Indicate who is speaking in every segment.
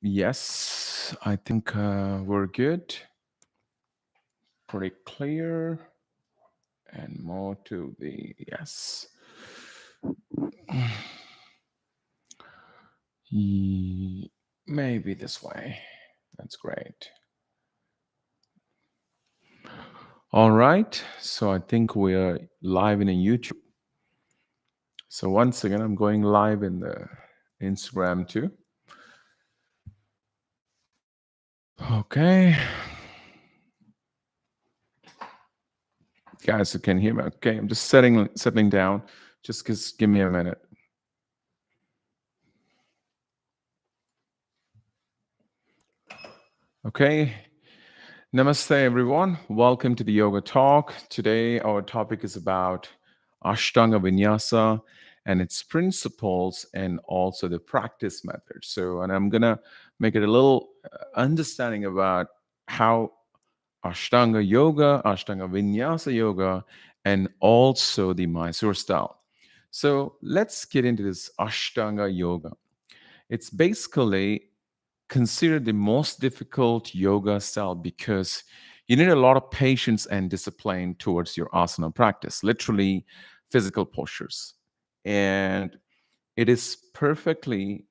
Speaker 1: Yes, I think we're good. Pretty clear. And more to the yes. Maybe this way. That's great. All right. So I think we're live in a YouTube. So once again, I'm going live in the Instagram too. Okay. Guys, you can hear me. Okay. I'm just settling down. Just give me a minute. Okay. Namaste, everyone. Welcome to the Yoga Talk. Today, our topic is about Ashtanga Vinyasa and its principles and also the practice method. So, and I'm going to make it a little understanding about how Ashtanga Yoga, Ashtanga Vinyasa Yoga, and also the Mysore style. So, let's get into this Ashtanga Yoga. It's basically considered the most difficult yoga style because you need a lot of patience and discipline towards your asana practice, literally physical postures. And it is perfectly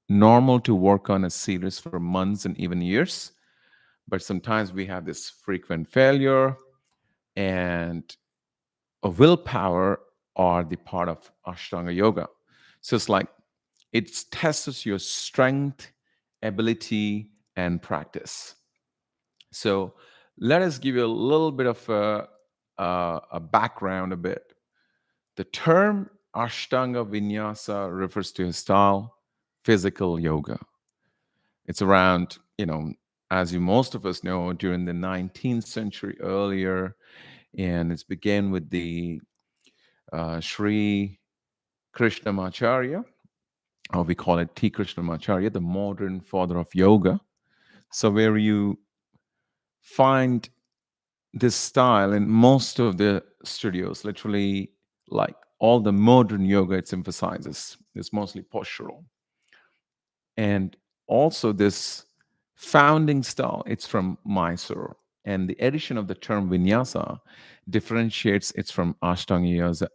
Speaker 1: normal to work on a series for months and even years. But sometimes we have this frequent failure, and a willpower are the part of Ashtanga yoga. So it's like it tests your strength, ability, and practice. So let us give you a little bit of a background a bit. The term Ashtanga Vinyasa refers to a style, physical yoga. It's around, as you most of us know, during the 19th century earlier, and it's began with the Sri Krishnamacharya, or we call it T. Krishnamacharya, the modern father of yoga. So where you find this style in most of the studios, literally like all the modern yoga, it's emphasizes. It's mostly postural. And also this founding style, it's from Mysore. And the addition of the term vinyasa differentiates it from Ashtanga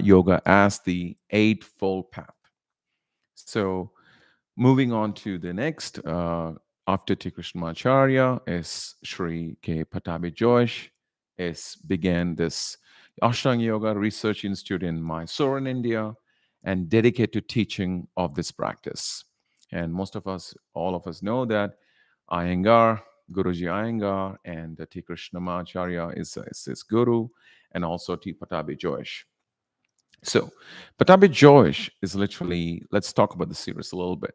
Speaker 1: yoga as the eightfold path. So moving on to the next, after T. Krishnamacharya is Sri K. Patabi Josh, is began this Ashtanga Yoga Research Institute in Mysore in India and dedicated to teaching of this practice. And most of us, all of us know that Iyengar, Guruji Iyengar, and T. Krishnamacharya is his guru, and also T. Patabi Josh. So, Patabi Josh is literally, let's talk about the series a little bit,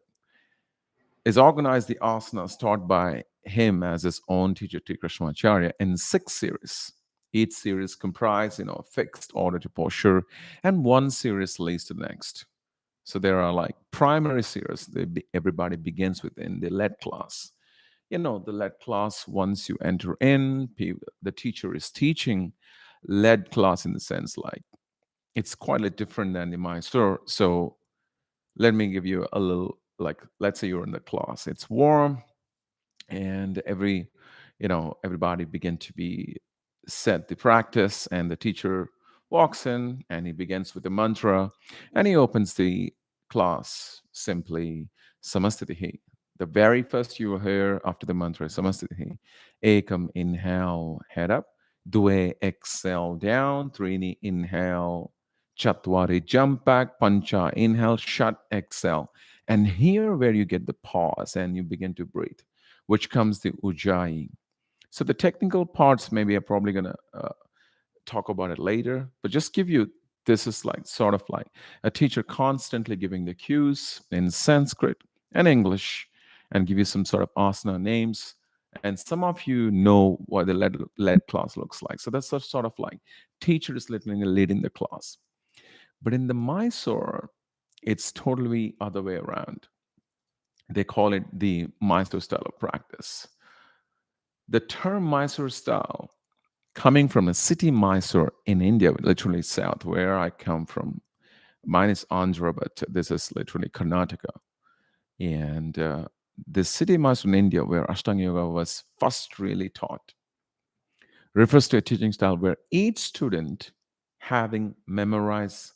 Speaker 1: is organized the asanas taught by him as his own teacher, T. Krishnamacharya, in 6 series. Each series comprised, a fixed order to posture, and one series leads to the next. So there are like primary series everybody begins with in the lead class. The lead class, once you enter in, the teacher is teaching lead class in the sense like it's quite a different than the Mysore. So let me give you a little, like, let's say you're in the class, it's warm, and everybody begin to be set the practice, and the teacher walks in and he begins with the mantra, and he opens the class simply samastitihi. The very first you will hear after the mantra is samastitihi. Ekam, inhale, head up. Dwe, exhale down. Trini, inhale. Chatwari, jump back. Pancha, inhale, shut, exhale. And here where you get the pause and you begin to breathe, which comes the ujjayi. So the technical parts, maybe I'm probably gonna talk about it later, but just give you, this is like sort of like a teacher constantly giving the cues in Sanskrit and English, and give you some sort of asana names. And some of you know what the lead class looks like. So that's sort of like teacher is literally leading the class. But in the Mysore, it's totally other way around. They call it the Mysore style of practice. The term Mysore style, coming from a city Mysore in India, literally south, where I come from. Mine is Andhra, but this is literally Karnataka. And the city Mysore in India, where Ashtanga Yoga was first really taught, refers to a teaching style where each student having memorized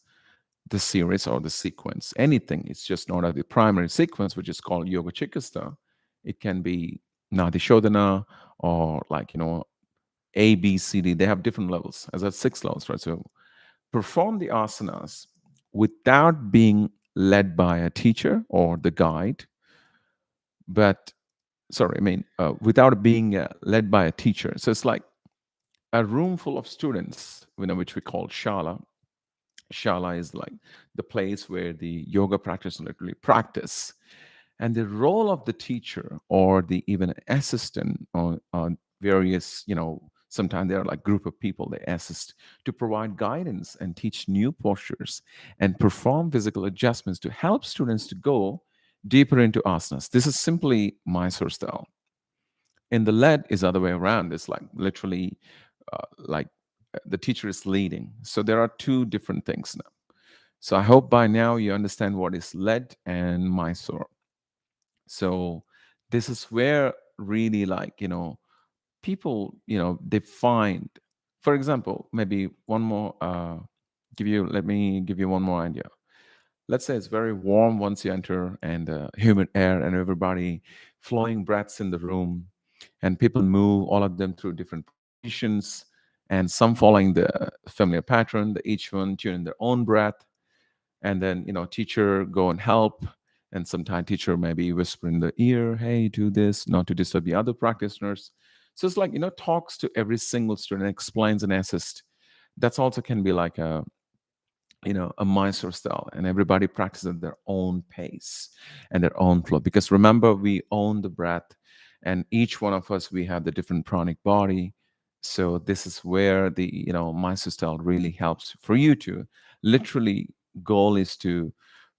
Speaker 1: the series or the sequence, anything, it's just not the primary sequence, which is called Yoga Chikasta. It can be Nadi Shodhana or like, A, B, C, D. They have different levels, as that's 6 levels, right? So perform the asanas without being led by a teacher or the guide, but sorry, I mean, without being led by a teacher. So it's like a room full of students, which we call shala. Shala is like the place where the yoga practitioners literally practice. And the role of the teacher or the even assistant on various, sometimes there are like group of people they assist to provide guidance and teach new postures and perform physical adjustments to help students to go deeper into asanas. This is simply Mysore style. In the lead is other way around. It's like literally like the teacher is leading. So there are two different things now. So I hope by now you understand what is lead and Mysore. So this is where really like, people, they find, for example, maybe one more, let me give you one more idea. Let's say it's very warm once you enter and humid air and everybody flowing breaths in the room and people move all of them through different positions and some following the familiar pattern, the each one tuning their own breath, and then teacher go and help, and sometimes teacher maybe whisper in the ear, hey, do this not to disturb the other practitioners. So it's like talks to every single student, explains and assists. That's also can be like a Mysore style, and everybody practices at their own pace and their own flow. Because remember, we own the breath, and each one of us we have the different pranic body. So this is where the Mysore style really helps for you to literally goal is to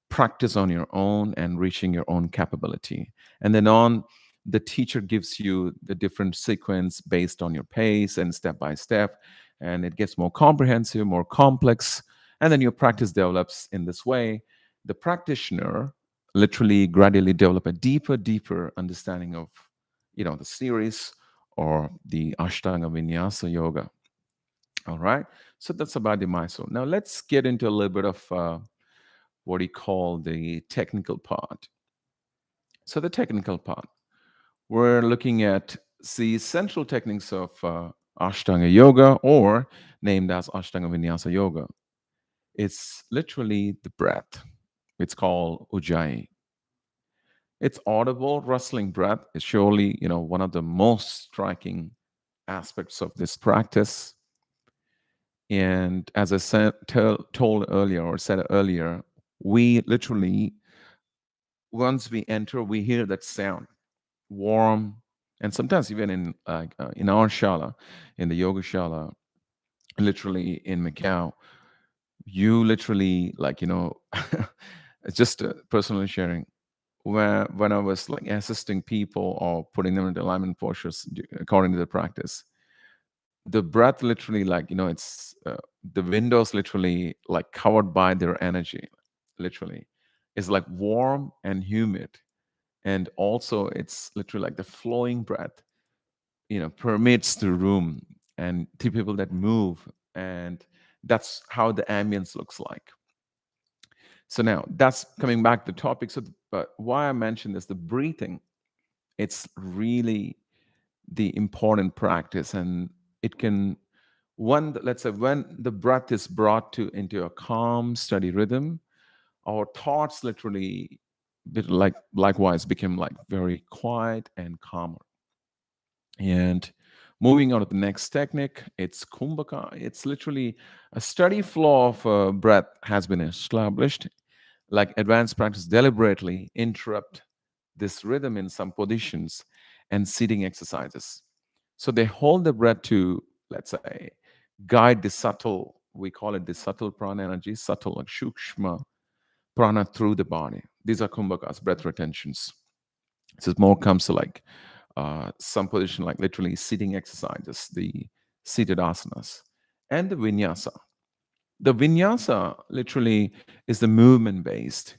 Speaker 1: practice on your own and reaching your own capability. And then on, the teacher gives you the different sequence based on your pace and step by step, and it gets more comprehensive, more complex, and then your practice develops in this way. The practitioner literally gradually develop a deeper understanding of the series or the Ashtanga Vinyasa yoga. All right, so that's about the Mysore. Now let's get into a little bit of what he called the technical part. So the technical part, we're looking at the central techniques of Ashtanga Yoga, or named as Ashtanga Vinyasa Yoga. It's literally the breath. It's called Ujjayi. It's audible, rustling breath is surely one of the most striking aspects of this practice. And as I told earlier or said earlier, we literally, once we enter, we hear that sound, warm, and sometimes even in our shala, in the yoga shala, literally in Macau, you literally like it's just personally sharing. Where when I was like assisting people or putting them into alignment postures according to the practice, the breath literally like it's the windows literally like covered by their energy, literally, is like warm and humid, and also it's literally like the flowing breath permeates the room and to people that move, and that's how the ambience looks like. So now that's coming back to the topic. So but why I mentioned this, the breathing, it's really the important practice, and it can, one, let's say when the breath is brought to into a calm steady rhythm, our thoughts literally like likewise become like very quiet and calmer. And moving on to the next technique, it's kumbhaka. It's literally a steady flow of breath has been established. Like advanced practice deliberately interrupt this rhythm in some positions and seating exercises. So they hold the breath to, let's say, guide the subtle, we call it the subtle prana energy, subtle like shukshma prana through the body. These are kumbhakas, breath retentions. So it more comes to like some position, like literally sitting exercises, the seated asanas, and the vinyasa. The vinyasa literally is the movement based.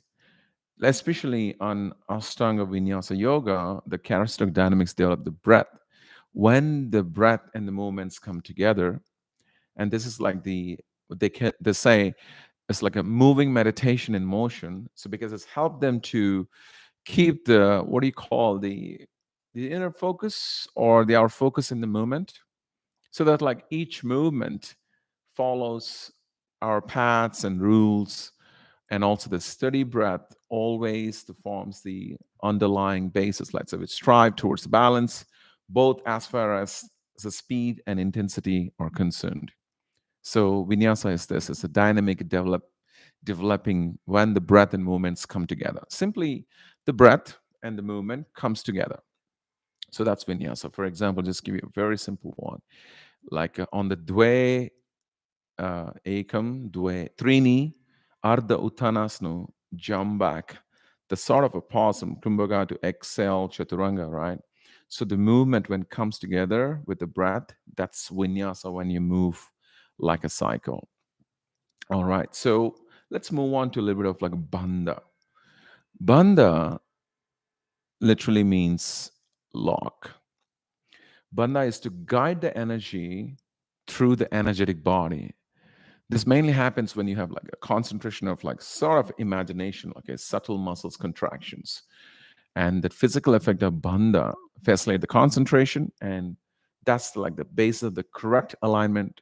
Speaker 1: especially on Ashtanga Vinyasa Yoga, the charismatic dynamics develop the breath. When the breath and the movements come together, and this is like they say it's like a moving meditation in motion. So because it's helped them to keep the what do you call the inner focus or the outer focus in the movement, so that like each movement follows our paths and rules, and also the steady breath always forms the underlying basis. Let's say we strive towards balance, both as far as the speed and intensity are concerned. So vinyasa is this: it's a dynamic developing when the breath and movements come together. Simply, the breath and the movement comes together. So that's vinyasa. For example, just give you a very simple one, like on the dve ekam, dve, trini, ardha uttanasanu, jump back. The sort of a pause from Kumbhaga to exhale, chaturanga, right? So the movement when it comes together with the breath, that's vinyasa when you move like a cycle. All right. So let's move on to a little bit of like bandha. Bandha literally means lock. Bandha is to guide the energy through the energetic body. This mainly happens when you have like a concentration of like sort of imagination, like a subtle muscles contractions. And the physical effect of bandha facilitate the concentration, and that's like the base of the correct alignment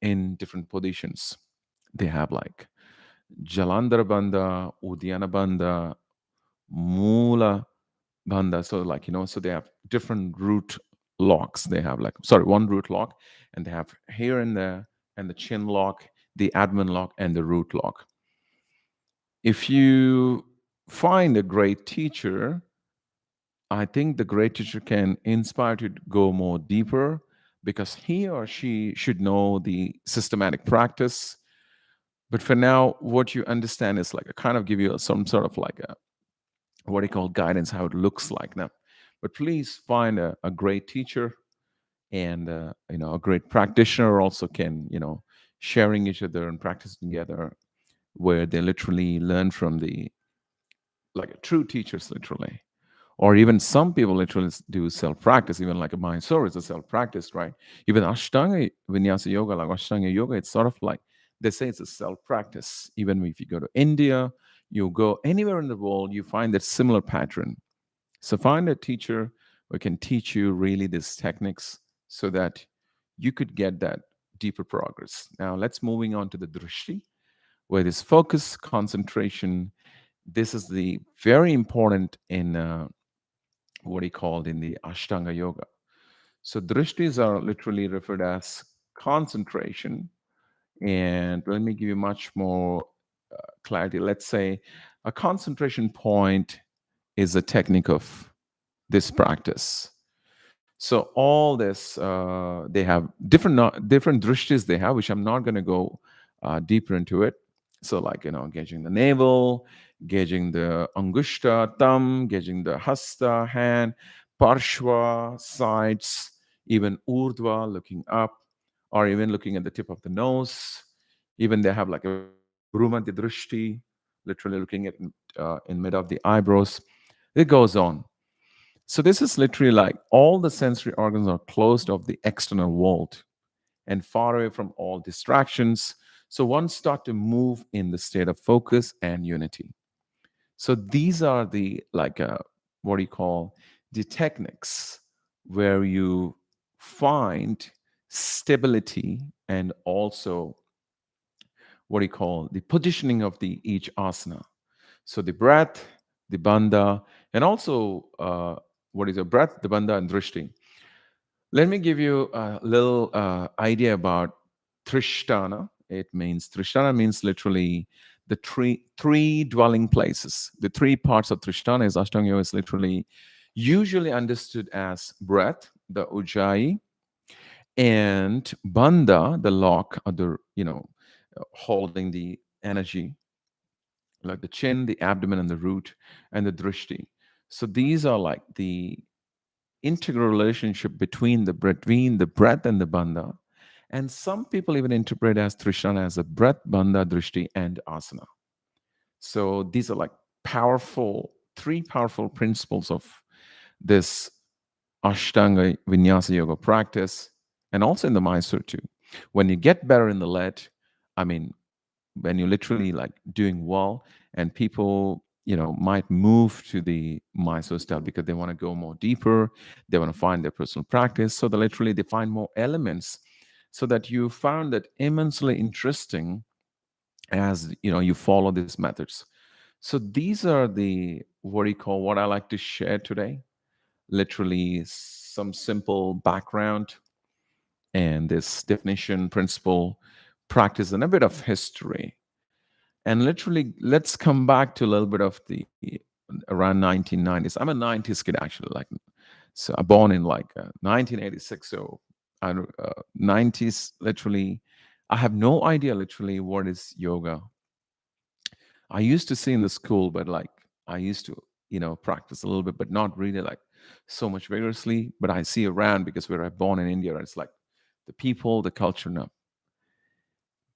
Speaker 1: in different positions. They have like Jalandhar bandha, Uddiyana bandha, Mula bandha. So like, so they have different root locks. They have like, sorry, one root lock, and they have here and there, and the chin lock, the admin lock, and the root lock. If you find a great teacher, I think the great teacher can inspire you to go more deeper, because he or she should know the systematic practice. But for now, what you understand is like I kind of give you some sort of like a what do you call guidance, how it looks like now. But please find a great teacher, and a great practitioner also can sharing each other and practicing together, where they literally learn from the like true teachers literally. Or even some people literally do self practice, even like a Mysore is a self practice, right? Even Ashtanga Vinyasa Yoga, like Ashtanga Yoga, it's sort of like they say it's a self practice. Even if you go to India, you go anywhere in the world, you find that similar pattern. So find a teacher who can teach you really these techniques, so that you could get that deeper progress. Now let's moving on to the drishti, where this focus, concentration. This is the very important in what he called in the Ashtanga Yoga. So drishtis are literally referred as concentration. And let me give you much more clarity. Let's say a concentration point is a technique of this practice. So all this, they have different drishtis they have, which I'm not going to go deeper into it. So like gauging the navel, gauging the angushta, thumb, gauging the hasta, hand, parshva, sides, even urdhva, looking up, or even looking at the tip of the nose. Even they have like a brumati drishti, literally looking at in mid of the eyebrows. It goes on. So this is literally like all the sensory organs are closed off the external world and far away from all distractions. So one start to move in the state of focus and unity. So these are the like what do you call the techniques where you find stability, and also what do you call the positioning of the each asana. So the breath, the bandha, and also what is the breath, the bandha, and drishti. Let me give you a little idea about Trishtana. Trishtana means literally the three dwelling places. The three parts of Trishtana is Ashtanga Yoga is literally usually understood as breath, the ujjayi, and bandha, the lock, or the holding the energy, like the chin, the abdomen, and the root, and the drishti. So these are like the integral relationship between the breath and the bandha. And some people even interpret as Trishana as a breath, bandha, drishti, and asana. So these are like three powerful principles of this Ashtanga Vinyasa yoga practice, and also in the Mysore too. When you get better in the lead, I mean, when you're literally like doing well, and people, might move to the Mysore style because they want to go more deeper, they want to find their personal practice. So they find more elements, so that you found that immensely interesting as you follow these methods. So these are the what I like to share today. Literally some simple background and this definition, principle, practice, and a bit of history. And literally, let's come back to a little bit of the around 1990s. I'm a 90s kid actually, like, so I'm born in like 1986. So I 90s literally. I have no idea literally what is yoga. I used to see in the school, but like I used to, practice a little bit, but not really like so much vigorously. But I see around because we're born in India. It's like the people, the culture, no.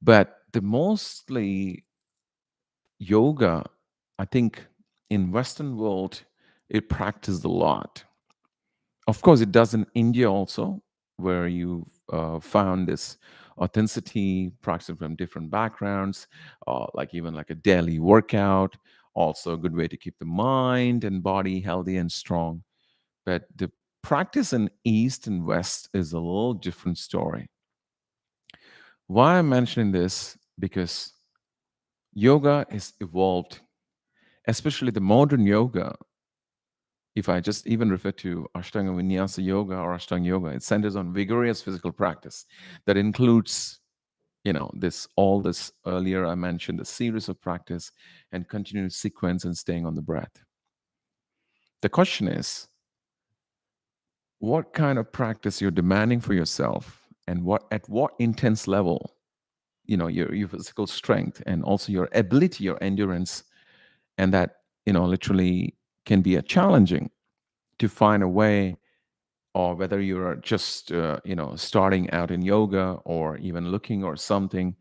Speaker 1: But the mostly yoga, I think in Western world, it practiced a lot. Of course, it does in India also, where you found this authenticity, practicing from different backgrounds, like even like a daily workout, also a good way to keep the mind and body healthy and strong. But the practice in East and West is a little different story. Why I'm mentioning this? Because yoga is evolved, especially the modern yoga. If I just even refer to Ashtanga Vinyasa Yoga or Ashtanga Yoga, it centers on vigorous physical practice that includes, this all this earlier I mentioned, the series of practice and continuous sequence and staying on the breath. The question is, what kind of practice you're demanding for yourself, and what intense level, your physical strength and also your ability, your endurance, and that literally can be a challenging to find a way, or whether you're just starting out in yoga or even looking or something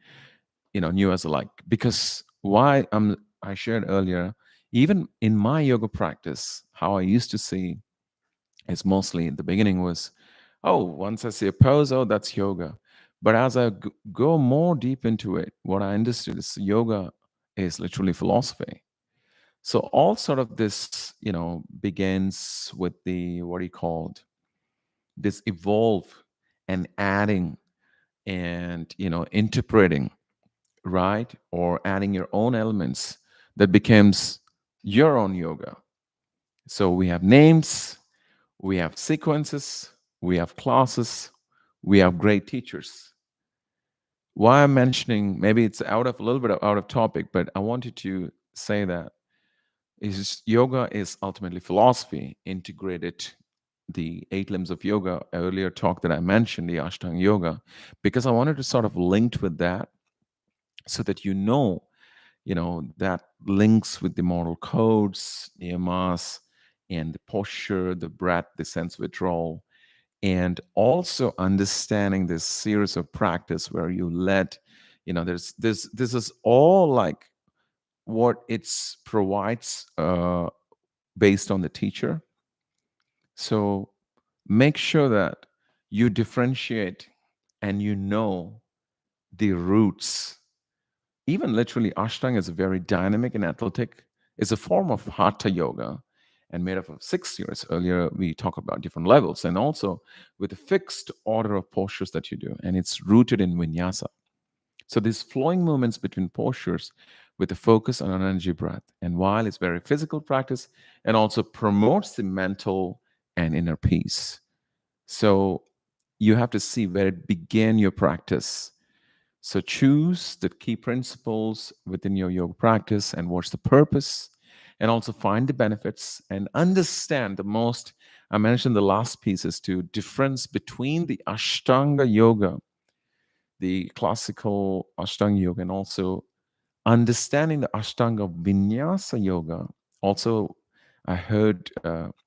Speaker 1: new as a like. Because why I shared earlier, even in my yoga practice, how I used to see is mostly in the beginning was, oh, once I see a pose, oh, that's yoga. But as I go more deep into it, what I understood is yoga is literally philosophy. So all sort of this begins with the what he called this evolve and adding and interpreting, right, or adding your own elements that becomes your own yoga. So we have names, we have sequences, we have classes, we have great teachers. Why I'm mentioning, maybe it's out of a little bit out of topic, but I wanted to say that is yoga is ultimately philosophy integrated the eight limbs of yoga earlier talk that I mentioned, the Ashtanga yoga, because I wanted to sort of link with that, so that that links with the moral codes, niyamas, and the posture, the breath, the sense withdrawal, and also understanding this series of practice where you let, there's this is all like what it's provides based on the teacher. So make sure that you differentiate and the roots. Even literally, Ashtanga is very dynamic and athletic. It's a form of Hatha yoga and made up of 6 years. Earlier, we talked about different levels, and also with a fixed order of postures that you do. And it's rooted in Vinyasa. So these flowing movements between postures with a focus on an energy breath. And while it's very physical practice, and also promotes the mental and inner peace. So you have to see where it began your practice. So choose the key principles within your yoga practice and what's the purpose, and also find the benefits and understand the most. I mentioned the last piece is to difference between the Ashtanga yoga, the classical Ashtanga yoga, and also understanding the Ashtanga Vinyasa yoga. Also, I heard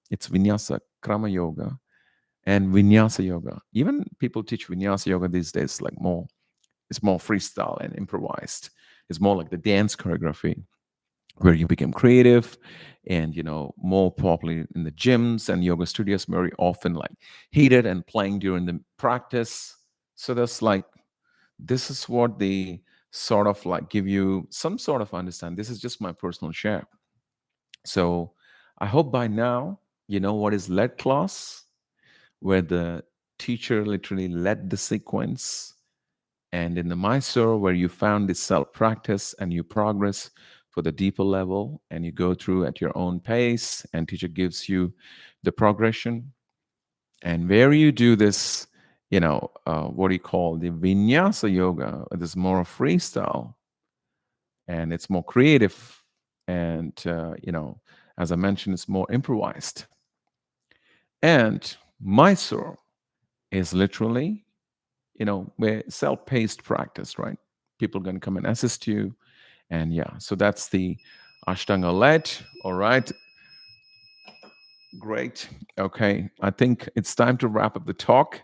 Speaker 1: it's Vinyasa Krama yoga and Vinyasa yoga. Even people teach Vinyasa yoga these days, like more, it's more freestyle and improvised. It's more like the dance choreography. where you became creative and more popular in the gyms and yoga studios, very often like heated and playing during the practice. So that's like, this is what they sort of like give you some sort of understand. This is just my personal share. So I hope by now you know what is lead class, where the teacher literally led the sequence, and in the Mysore, where you found this self practice and you progress for the deeper level and you go through at your own pace, and teacher gives you the progression. And where you do this, what do you call the Vinyasa yoga? This more of freestyle, and it's more creative. And, as I mentioned, it's more improvised. And Mysore is literally, where self-paced practice, right? People are going to come and assist you. And yeah, so that's the Ashtanga led. All right, great. Okay, I think it's time to wrap up the talk.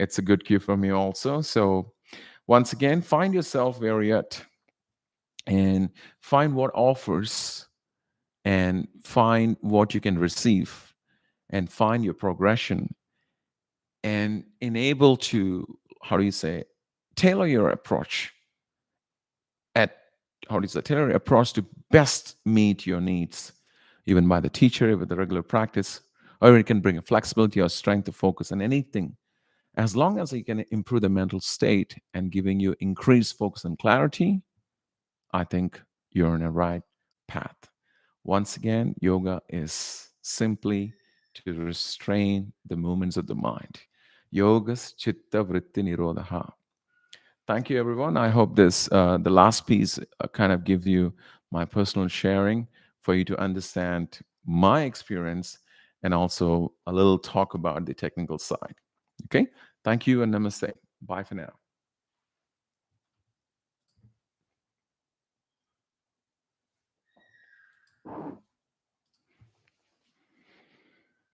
Speaker 1: It's a good cue for me also. So once again, find yourself where you're at and find what offers, and find what you can receive, and find your progression, and enable to, how do you say, tailor your approach at how do you say, tailor your approach to best meet your needs, even by the teacher with the regular practice, or it can bring a flexibility or strength to focus on anything, as long as you can improve the mental state and giving you increased focus and clarity. I think you're on a right path. Once again, yoga is simply to restrain the movements of the mind. Yogas chitta vritti nirodha. Thank you, everyone. I hope this, the last piece, kind of gives you my personal sharing for you to understand my experience, and also a little talk about the technical side. Okay. Thank you and namaste. Bye for now.